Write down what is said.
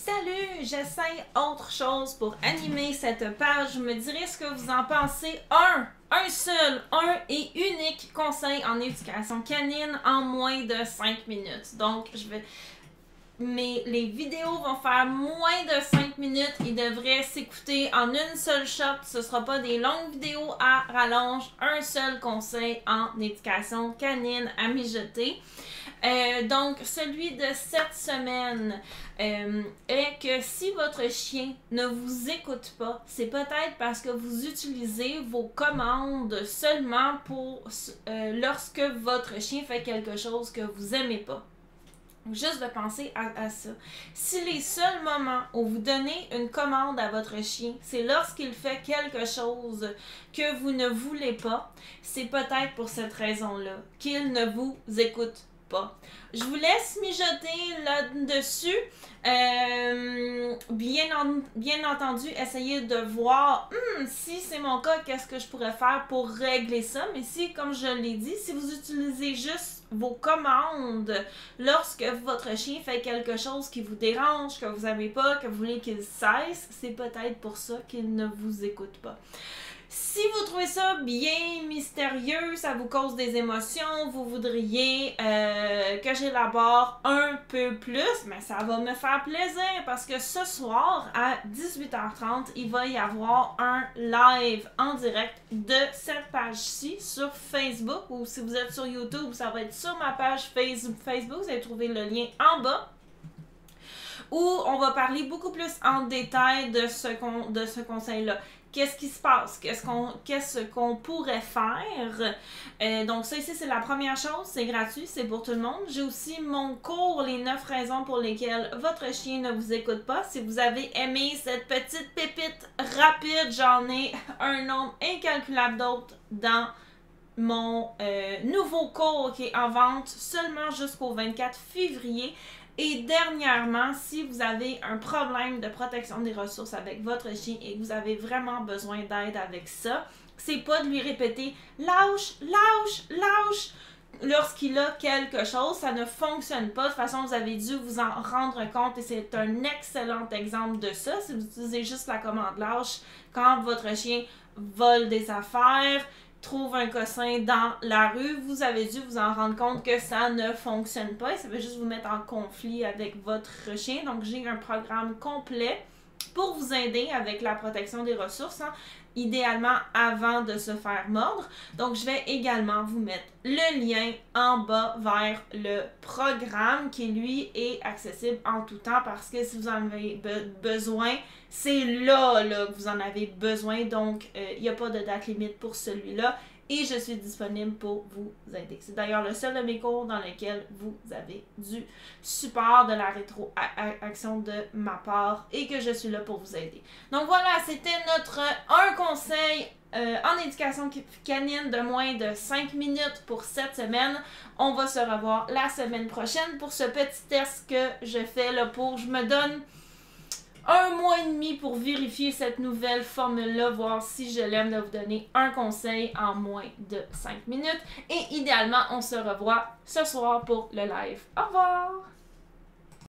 Salut, j'essaye autre chose pour animer cette page. Je me dirais ce que vous en pensez. Un seul, un et unique conseil en éducation canine en moins de 5 minutes. Donc, les vidéos vont faire moins de 5 minutes. Ils devraient s'écouter en une seule shot. Ce ne sera pas des longues vidéos à rallonge. Un seul conseil en éducation canine à mijoter. Donc, celui de cette semaine est que si votre chien ne vous écoute pas, c'est peut-être parce que vous utilisez vos commandes seulement pour lorsque votre chien fait quelque chose que vous n'aimez pas. Juste de penser à ça. Si les seuls moments où vous donnez une commande à votre chien, c'est lorsqu'il fait quelque chose que vous ne voulez pas, c'est peut-être pour cette raison-là qu'il ne vous écoute pas. Je vous laisse mijoter là-dessus. Bien entendu, essayez de voir si c'est mon cas, qu'est-ce que je pourrais faire pour régler ça. Mais si, comme je l'ai dit, si vous utilisez juste vos commandes lorsque votre chien fait quelque chose qui vous dérange, que vous n'aimez pas, que vous voulez qu'il cesse, c'est peut-être pour ça qu'il ne vous écoute pas. Si vous trouvez ça bien mystérieux, ça vous cause des émotions, vous voudriez que j'élabore un peu plus, mais ça va me faire plaisir parce que ce soir à 18h30, il va y avoir un live en direct de cette page-ci sur Facebook, ou si vous êtes sur YouTube, ça va être sur ma page Facebook, vous allez trouver le lien en bas, où on va parler beaucoup plus en détail de ce conseil-là. Qu'est-ce qui se passe? Qu'est-ce qu'on pourrait faire? Donc ça ici, c'est la première chose. C'est gratuit, c'est pour tout le monde. J'ai aussi mon cours, les 9 raisons pour lesquelles votre chien ne vous écoute pas. Si vous avez aimé cette petite pépite rapide, j'en ai un nombre incalculable d'autres dans mon nouveau cours qui est en vente seulement jusqu'au 24 février. Et dernièrement, si vous avez un problème de protection des ressources avec votre chien et que vous avez vraiment besoin d'aide avec ça, c'est pas de lui répéter « lâche, lâche, lâche » lorsqu'il a quelque chose, ça ne fonctionne pas. De toute façon, vous avez dû vous en rendre compte et c'est un excellent exemple de ça. Si vous utilisez juste la commande lâche quand votre chien vole des affaires, trouve un cossin dans la rue, vous avez dû vous en rendre compte que ça ne fonctionne pas et ça va juste vous mettre en conflit avec votre chien. Donc, j'ai un programme complet pour vous aider avec la protection des ressources, idéalement avant de se faire mordre. Donc, je vais également vous mettre le lien en bas vers le programme qui, lui, est accessible en tout temps parce que si vous en avez besoin, c'est là que vous en avez besoin. Donc, il n'y a pas de date limite pour celui-là. Et je suis disponible pour vous aider. C'est d'ailleurs le seul de mes cours dans lequel vous avez du support, de la rétroaction de ma part et que je suis là pour vous aider. Donc voilà, c'était notre un conseil en éducation canine de moins de 5 minutes pour cette semaine. On va se revoir la semaine prochaine pour ce petit test que je fais là je me donne 1 mois et demi pour vérifier cette nouvelle formule-là, voir si je l'aime, de vous donner un conseil en moins de 5 minutes. Et idéalement, on se revoit ce soir pour le live. Au revoir!